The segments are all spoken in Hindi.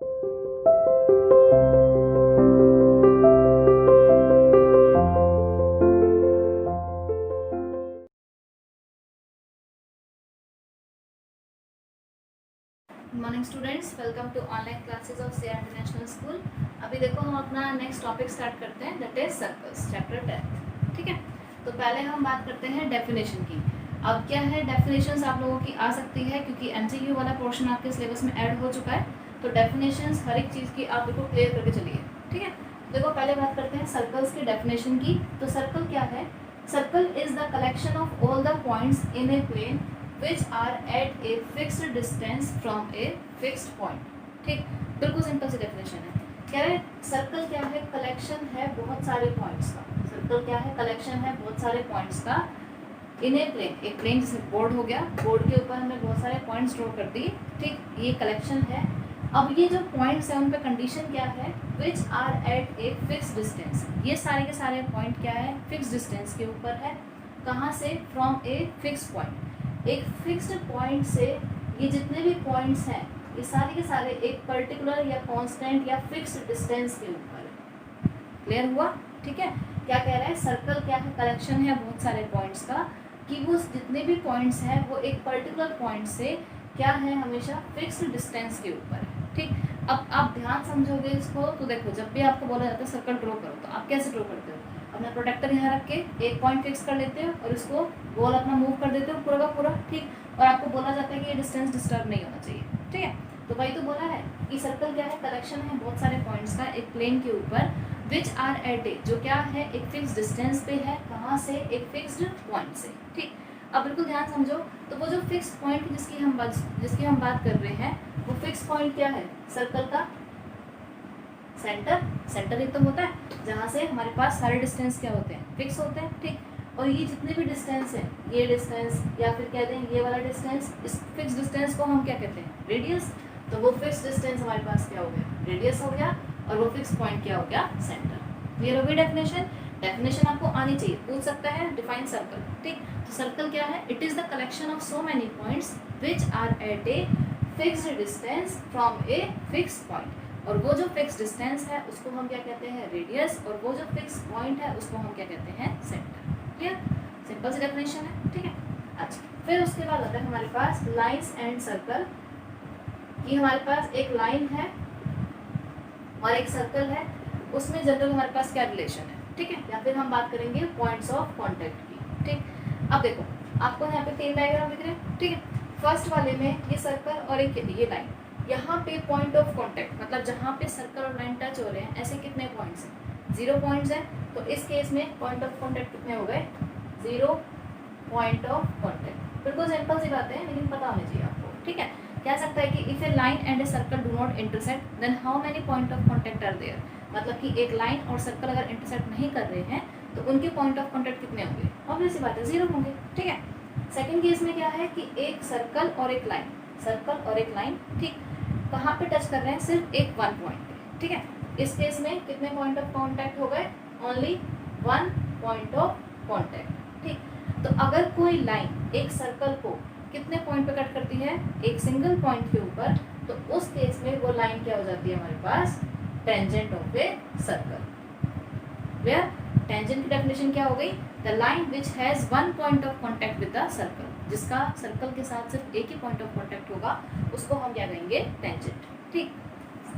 Good morning students, welcome to online classes of Seya international school. अभी देखो हम अपना नेक्स्ट टॉपिक स्टार्ट करते हैं, दैट इज सर्कल्स, चैप्टर 10। ठीक है, तो पहले हम बात करते हैं डेफिनेशन की। अब क्या है, डेफिनेशंस आप लोगों की आ सकती है क्योंकि एमसीक्यू वाला पोर्शन आपके सिलेबस में ऐड हो चुका है। तो डेफिनेशंस हर एक चीज़ की आप देखो क्लियर करके चलिए। ठीक है, देखो पहले बात करते हैं सर्कल्स की डेफिनेशन की। तो सर्कल क्या है? Circle is the collection of all the points in a plane which are at a fixed distance from a fixed point। ठीक, बिल्कुल सिंपल सी डेफिनेशन है। कह रहे सर्कल क्या है? कलेक्शन है बहुत सारे पॉइंट्स का। सर्कल क्या है? कलेक्शन है बहुत सारे पॉइंट्स का इन ए प्लेन। एक प्लेन जैसे बोर्ड हो गया, बोर्ड के ऊपर हमने बहुत सारे पॉइंट्स ड्रॉ कर दिए। ठीक, ये कलेक्शन है। अब ये जो पॉइंट्स है उन पे कंडीशन क्या है? Which are at a fix distance. ये सारे के सारे पॉइंट क्या है? फिक्स डिस्टेंस के ऊपर है। कहाँ से? From a fix point. एक फिक्स्ड पॉइंट से ये जितने भी पॉइंट्स हैं ये सारे के सारे एक पर्टिकुलर या कांस्टेंट या फिक्स्ड डिस्टेंस के ऊपर है। क्लियर हुआ? ठीक है, क्या कह रहा है? सर्कल क्या है? कलेक्शन है बहुत सारे पॉइंट्स का, कि वो जितने भी पॉइंट्स हैं वो एक पर्टिकुलर पॉइंट से क्या है? हमेशा फिक्स्ड डिस्टेंस के ऊपर है। ठीक, अब आप ध्यान समझोगे इसको तो देखो, जब भी आपको बोला जाता है सर्कल ड्रॉ करो तो आप कैसे ड्रॉ करते हो? अपना प्रोटेक्टर यहाँ रख के एक पॉइंट फिक्स कर लेते हो और इसको बॉल अपना मूव कर देते हो पूरा का पूरा। ठीक, और आपको बोला जाता है कि ये डिस्टेंस डिस्टर्ब नहीं होना चाहिए। ठीक है, तो वही तो बोला है कि सर्कल क्या है? कलेक्शन है बहुत सारे पॉइंट्स का एक प्लेन के ऊपर, विच आर एट ए, जो क्या है? एक फिक्स डिस्टेंस पे है। कहाँ से? एक फिक्स्ड पॉइंट से। ठीक, अब बिल्कुल ध्यान समझो। तो वो जो फिक्स पॉइंट जिसकी हम बात कर रहे हैं, वो फिक्स पॉइंट क्या है? सर्कल का सेंटर एक तो होता है जहाँ से हमारे पास सारे डिस्टेंस क्या होते हैं? फिक्स होते हैं। ठीक, और ये जितने भी डिस्टेंस है, ये डिस्टेंस या फिर कह दें ये वाला डिस्टेंस, इस फिक्स डिस्टेंस को हम क्या कहते हैं? रेडियस। तो वो फिक्स डिस्टेंस हमारे पास क्या हो गया? रेडियस हो गया, और वो फिक्स पॉइंट क्या हो गया? सेंटर। क्लियर हो गई डेफिनेशन? डेफिनेशन आपको आनी चाहिए, पूछ सकता है डिफाइन सर्कल। ठीक, तो सर्कल क्या है? It is the collection of so many points which are at a fixed distance from a fix point. और वो जो फिक्स डिस्टेंस है उसको हम क्या कहते हैं? रेडियस। और वो जो फिक्स पॉइंट है उसको हम क्या कहते हैं? सेंटर। क्लियर? सिंपल सी डेफिनेशन है। ठीक है, अच्छा, फिर उसके बाद आता है हमारे पास लाइंस एंड सर्कल। कि हमारे पास एक लाइन है और एक सर्कल है, उसमें जनरल हमारे पास क्या रिलेशन है? ठीक है, या फिर हम बात करेंगे पॉइंट्स ऑफ कॉन्टेक्ट की। ठीक, अब देखो आपको यहाँ पे 3 डायग्राम दिख रहे हैं। ठीक है, फर्स्ट वाले में ये सर्कल और एक ये लाइन। यहाँ पे पॉइंट ऑफ कांटेक्ट मतलब जहाँ पे सर्कल और लाइन टच हो रहे हैं, ऐसे कितने पॉइंट्स हैं? 0 पॉइंट्स हैं। तो इस केस में पॉइंट ऑफ कांटेक्ट कितने हो गए? 0 पॉइंट ऑफ कांटेक्ट। बिल्कुल सिंपल सी बात है, लेकिन पता होनी चाहिए आपको। ठीक है, कह सकता है कि if a line and a circle do not intersect then how many point of contact are there. मतलब कि एक लाइन और सर्कल अगर इंटरसेक्ट नहीं कर रहे हैं तो उनके पॉइंट ऑफ कांटेक्ट कितने होंगे? ऑब्वियस सी बात है, 0 होंगे। ठीक है, सेकेंड केस में क्या है कि एक सर्कल और एक लाइन, सर्कल और एक लाइन, ठीक, कहाँ पे टच कर रहे हैं? सिर्फ एक 1 पॉइंट पे। ठीक है, इस केस में कितने पॉइंट ऑफ कांटेक्ट हो गए? Only 1 point of contact. ठीक, तो अगर कोई लाइन एक सर्कल को कितने पॉइंट पे कट करती है? एक सिंगल पॉइंट के ऊपर, तो उस केस में वो लाइन क्या हो जाती है हमारे पास? Tangent of a circle. Clear? Tangent की डेफिनेशन क्या हो गई? The line which has 1 point of contact with the circle. जिसका सर्कल के साथ सिर्फ एक ही पॉइंट ऑफ कांटेक्ट होगा उसको हम क्या कहेंगे? टेंजेंट। ठीक,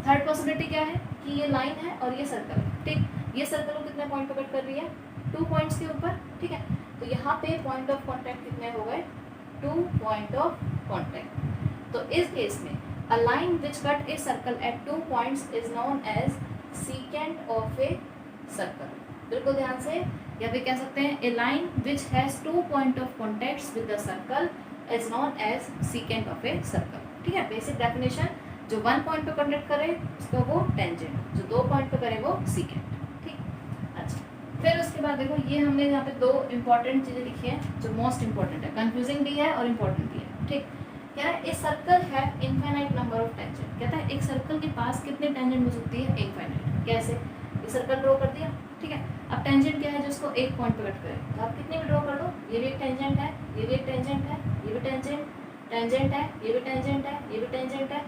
थर्ड पॉसिबिलिटी क्या है कि ये लाइन है और ये सर्कल है। ठीक, ये सर्कल को कितने पॉइंट पे कट कर रही है? 2 पॉइंट्स के ऊपर। ठीक है, तो यहाँ पे पॉइंट ऑफ कांटेक्ट कितने हो गए? 2 पॉइंट ऑफ कांटेक्ट। तो इस केस में a line which cut a circle at 2 points is known as secant of a circle. बिल्कुल ध्यान से, या फिर कह सकते हैं a line which has 2 point of contacts with the circle is known as secant of a circle. ठीक है, बेसिक डेफिनेशन, जो 1 पॉइंट पे कॉन्टेक्ट करे उसको वो टेंजेंट, जो 2 पॉइंट पे करे वो सीकेंट। ठीक, अच्छा, फिर उसके बाद देखो ये हमने यहाँ पे 2 इंपॉर्टेंट चीज़ें लिखी हैं जो मोस्ट इंपॉर्टेंट है, कंफ्यूजिंग भी है और इम्पोर्टेंट भी है। ठीक, क्या है? ए सर्कल है इनफाइनाइट नंबर ऑफ टेंजेंट। कहता है एक सर्कल के पास कितने टेंजेंट हो सकती है? इनफाइनाइट। कैसे? ये सर्कल ड्रॉ कर दिया। ठीक है, अब टेंजेंट क्या है? जिसको एक पॉइंट पे कट करे, तो आप कितने भी ड्रॉ कर दो, ये भी एक टेंजेंट है, ये भी एक टेंजेंट है, ये भी टेंजेंट है, ये भी टेंजेंट है, ये भी टेंजेंट है,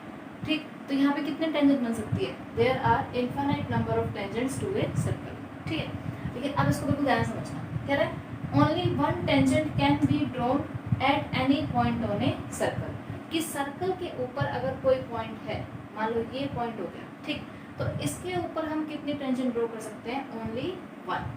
ठीक, तो यहाँ पे कितने टेंजेंट बन सकती है? There are infinite number of tangents to a circle. ठीक है, लेकिन अब इसको बिल्कुल ध्यान समझना। कह रहा है only one tangent can be drawn at any point on a circle, कि सर्कल के ऊपर अगर कोई पॉइंट है, मान लो ये पॉइंट हो गया, ठीक, तो इसके ऊपर हम कितनी टेंजेंट ड्रॉ कर सकते हैं? Only one.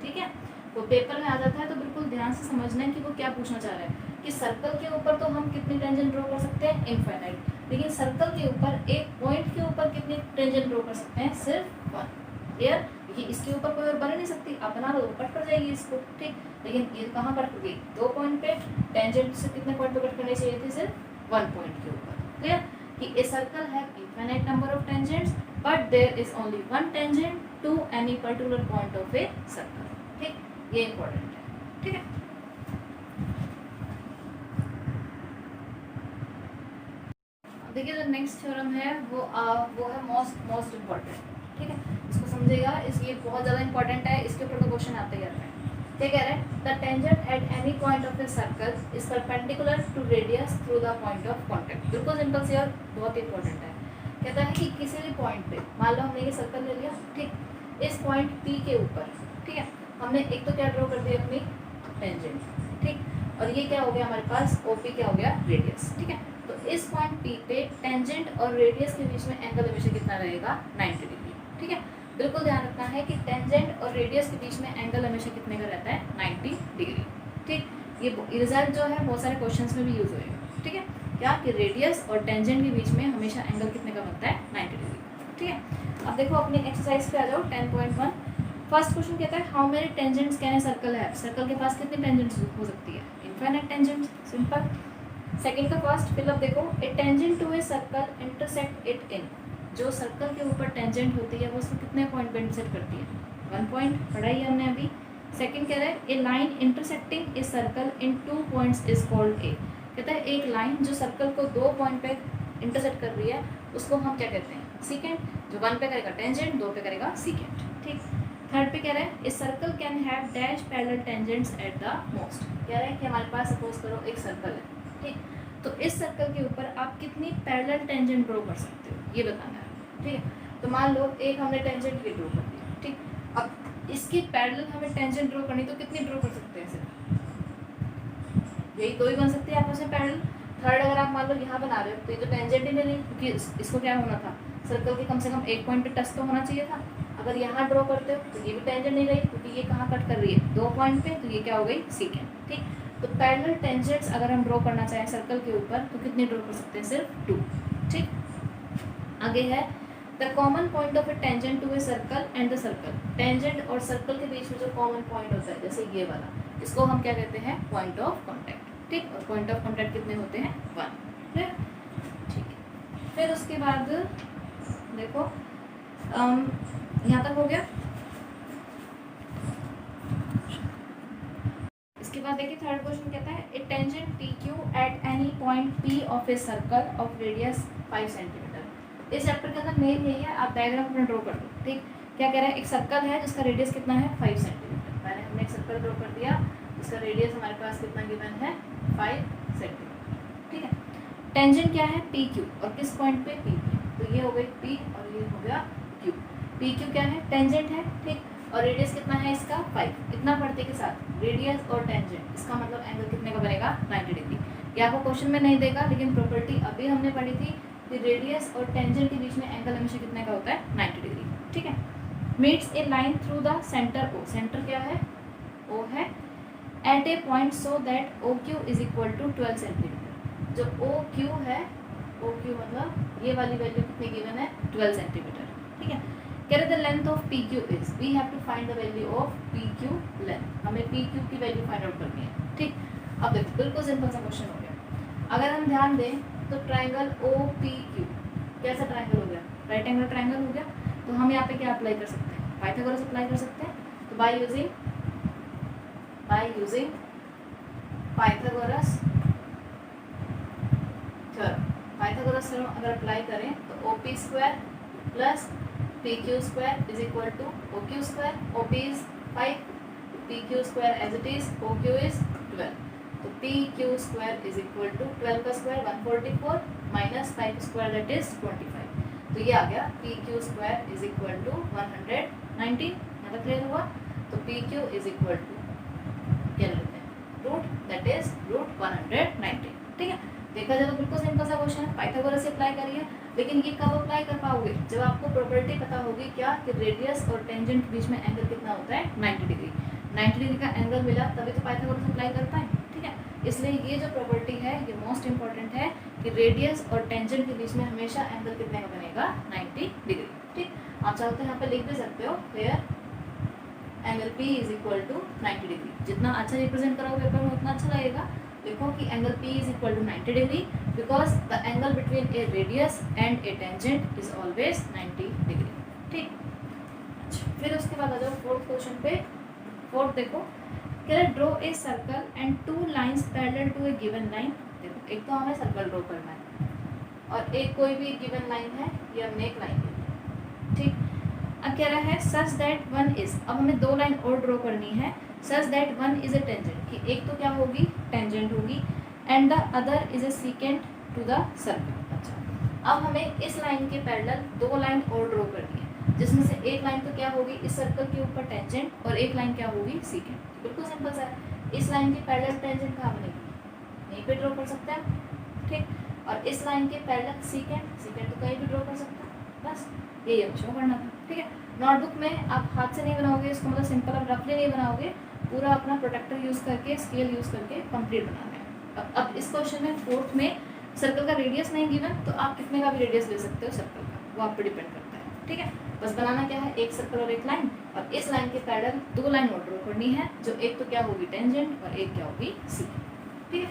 ठीक है, वो पेपर में आ जाता है तो बिल्कुल ध्यान से समझना है कि वो क्या पूछना चाह रहा है कि सर्कल के ऊपर तो हम कितनी टेंजेंट ड्रॉ कर सकते हैं? इनफाइनाइट, लेकिन सर्कल के ऊपर एक पॉइंट के ऊपर कितनी टेंजेंट ड्रॉ कर सकते हैं? सिर्फ वन। क्लियर? ये इसके ऊपर कोई और बन नहीं सकती, आप बना लो कट कर जाएगी इसको, ठीक, लेकिन ये कहाँ कट कर गई? दो पॉइंट पे। टेंजेंट से कितने पॉइंट पे कट करनी चाहिए थी? सिर्फ वन पॉइंट के ऊपर। क्लियर? कि a circle have infinite number of tangents but there is only one tangent to any particular point of a circle. ठीक, ये इंपॉर्टेंट है। ठीक है, देखिए जो नेक्स्ट थ्योरम है वो है मोस्ट इम्पॉर्टेंट। ठीक है, इसको समझेगा, ये बहुत ज़्यादा इंपॉर्टेंट है, इसके ऊपर तो क्वेश्चन आते ही आते हैं। क्या कह रहे हैं? The tangent at any point of a circle is perpendicular to radius through the point of contact. बिल्कुल सिंपल सी और बहुत ही इंपॉर्टेंट है। कहता है कि किसी भी पॉइंट पे, मान लो हमने ये सर्कल ले लिया, ठीक, इस पॉइंट P के ऊपर, ठीक है, हमने एक तो क्या ड्रॉ कर दी अपनी टेंजेंट, ठीक, और ये क्या हो गया हमारे पास? OP क्या हो गया? रेडियस। ठीक है, तो इस पॉइंट P पे टेंजेंट और रेडियस के बीच में एंगल हमेशा कितना रहेगा? 90 डिग्री। ठीक है, बिल्कुल ध्यान रखना है कि टेंजेंट और रेडियस के बीच में एंगल हमेशा कितने का रहता है? 90 डिग्री। ठीक, ये रिजल्ट जो है बहुत सारे क्वेश्चंस में भी यूज होएगा। ठीक है, क्या कि रेडियस और टेंजेंट के बीच में हमेशा एंगल कितने का बनता है? 90 डिग्री। ठीक है, अब देखो अपनी एक्सरसाइज पे आ जाओ 10.1। फर्स्ट क्वेश्चन कहता है how many tangents can a circle have? Circle के पास कितनी टेंजेंट्स हो सकती है? Infinite tangents, simple. सेकंड का फर्स्ट फिलअप देखो, a tangent to a circle intersect it in. जो सर्कल के ऊपर टेंजेंट होती है वो उसको कितने पॉइंट पे इंटरसेक्ट करती है? वन पॉइंट, पढ़ा ही हमने अभी। सेकंड कह रहा है a line intersecting a circle in 2 points is called a. कहता है एक लाइन जो सर्कल को 2 पॉइंट पे इंटरसेक्ट कर रही है उसको हम क्या कहते हैं? सीकेंट। जो 1 पे करेगा टेंजेंट, 2 पे करेगा सीकेंट। ठीक, थर्ड पे कह रहा है a circle can have dash parallel tangents at the most. कह रहा है कि हमारे पास सपोज करो एक सर्कल है, ठीक, तो इस सर्कल के ऊपर आप कितनी पैरेलल टेंजेंट ड्रॉ कर सकते हो ये बताना है। ठीक है, तो मान लो एक हमने टेंजेंट की ड्रॉ कर दी, ठीक, अब इसकी पैरेलल हमें टेंजेंट ड्रॉ करनी, तो कितनी ड्रॉ कर सकते हैं? सिर्फ यही दो ही बन सकती है आपस में पैरेलल। थर्ड अगर आप मान लो यहाँ बना रहे हो तो ये तो टेंजेंट ही नहीं रही, क्योंकि इसको क्या होना था? सर्कल के कम से कम एक पॉइंट पे टच तो होना चाहिए था। अगर यहाँ ड्रॉ करते हो तो ये भी टेंजेंट नहीं रही, क्योंकि ये कहाँ कट कर रही है? 2 पॉइंट पे, तो ये क्या हो गई? सीकेंट। ठीक, तो पैरेलल टेंजेंट्स अगर हम ड्रॉ करना चाहें सर्कल के ऊपर तो कितनी ड्रॉ कर सकते हैं? सिर्फ 2। ठीक, आगे है the common point of a tangent to a circle and the circle. Tangent और सर्कल के बीच में जो कॉमन पॉइंट होता है, जैसे ये वाला, इसको हम क्या कहते हैं? Point of contact. ठीक, और पॉइंट ऑफ कॉन्टैक्ट कितने होते हैं? 1। ठीक है, फिर उसके बाद देखो यहाँ तक हो गया। इसके बाद देखिए थर्ड क्वेश्चन कहता है a tangent PQ at any point P of a circle of radius 5 centimetre. इस चैप्टर के अंदर मेन यही है, आप डायग्राम अपना ड्रॉ कर दो। ठीक, क्या कह रहा है? एक सर्कल है जिसका रेडियस कितना है? 5 सेंटीमीटर। पहले हमने एक सर्कल ड्रॉ कर दिया, इसका रेडियस हमारे पास कितना गिवन है? 5 सेंटीमीटर। ठीक है, टेंजेंट क्या है? PQ, और किस पॉइंट पे? P पे। तो ये हो गई P और ये हो गया Q। PQ क्या है? टेंजेंट है, ठीक, और रेडियस कितना है इसका? 5। इतना पढ़ते के साथ रेडियस और टेंजेंट, इसका मतलब एंगल कितने का बनेगा? 90 डिग्री। ये आपको क्वेश्चन में नहीं देगा, लेकिन प्रॉपर्टी अभी हमने पढ़ी थी कि रेडियस और टेंजेंट के बीच में एंगल हमेशा कितने का होता है? 90 डिग्री। ठीक है, meets a line through the centre O। Centre क्या है? O है। At a point so that OQ is equal to 12 centimetre. जो OQ है, OQ मतलब ये वाली वैल्यू कितनी गिवन है? 12 सेंटीमीटर। ठीक है, कह रहे the length of PQ is, we have to find the value of PQ length. हमें PQ की वैल्यू फाइंड आउट करनी है। ठीक, अब देखो बिल्कुल सिंपल सा क्वेश्चन हो गया। अगर हम ध्यान दें तो ट्राइंगल OPQ कैसा ट्राइंगल हो गया? राइट एंगल ट्राइंगल हो गया। तो हम यहाँ पे क्या अप्लाई कर सकते हैं? पाइथागोरस अप्लाई कर सकते हैं। तो by using Pythagoras theorem. Pythagoras theorem अगर अप्लाई करें तो OP square plus PQ square is equal to OQ square. OP is 5, PQ square as it is, OQ is 12। तो PQ square is equal to 12 का square 144 minus 5 square that is 25। तो ये आ गया P Q square is equal to 119। यहाँ तक क्लियर हुआ? तो P Q is equal to क्या लेते हैं रूट दैट इज रूट 119। ठीक है, देखा जाए तो बिल्कुल सिंपल सा क्वेश्चन है, पाइथागोरस से अप्लाई करिए। लेकिन ये कब अप्लाई कर पाओगे? जब आपको प्रॉपर्टी पता होगी क्या कि रेडियस और टेंजेंट के बीच में एंगल कितना होता है 90 डिग्री। 90 डिग्री का एंगल मिला तभी तो पाइथागोरस अप्लाई कर पाए। ठीक है, इसलिए ये जो प्रॉपर्टी है ये मोस्ट इंपॉर्टेंट है कि रेडियस और टेंजेंट के बीच में हमेशा एंगल कितने का बनेगा 90 डिग्री। ठीक, आप चाहो तो यहाँ पे लिख भी सकते हो where angle P is equal to 90 degree. जितना अच्छा रिप्रेजेंट करोगे पेपर में उतना अच्छा लगेगा। देखो कि angle P is equal to 90 degree because the angle between a radius and a tangent is always 90 degree. ठीक, अच्छा फिर उसके बाद आ जाओ फोर्थ क्वेश्चन पे। फोर्थ देखो, can draw a circle and two lines parallel to a given line. देखो एक तो हमें सर्कल ड्रॉ करना है और एक कोई भी गिवन लाइन है ये हमने एक लाइन ली। ठीक, अब कह रहा है सच दैट वन इज, अब हमें दो लाइन और ड्रॉ करनी है। Such that one is a tangent, कि एक तो क्या होगी टेंजेंट होगी and the other is a secant to the circle. अच्छा, अब हमें इस लाइन के पैरेलल दो लाइन और ड्रॉ करनी है, जिसमें से एक लाइन तो क्या होगी इस सर्कल के ऊपर टेंजेंट और एक लाइन क्या होगी सीकेंट। बिल्कुल सिंपल सा है। इस लाइन के पैरेलल टेंजेंट कहाँ बनेगी? यहीं पे ड्रॉ कर सकते हैं। ठीक, और इस लाइन के पैरेलल सीकेंट, सीकेंट तो कहीं भी ड्रॉ कर सकते हैं। बस यही हमको करना था। ठीक है, नोटबुक में आप हाथ से नहीं बनाओगे इसको, मतलब सिंपल आप रफली नहीं बनाओगे, पूरा अपना प्रोटेक्टर यूज़ करके स्केल यूज़ करके कंप्लीट बनाना है। अब इस क्वेश्चन में फोर्थ में सर्कल का रेडियस नहीं गिवन तो आप कितने का भी रेडियस ले सकते हो सर्कल का, वो आप पे डिपेंड करता है। ठीक है, बस बनाना क्या है एक सर्कल और एक लाइन, और इस लाइन के पैरेलल दो लाइन और ड्रॉ करनी है, जो एक तो क्या होगी टेंजेंट और एक क्या होगी सीकेंट। ठीक है,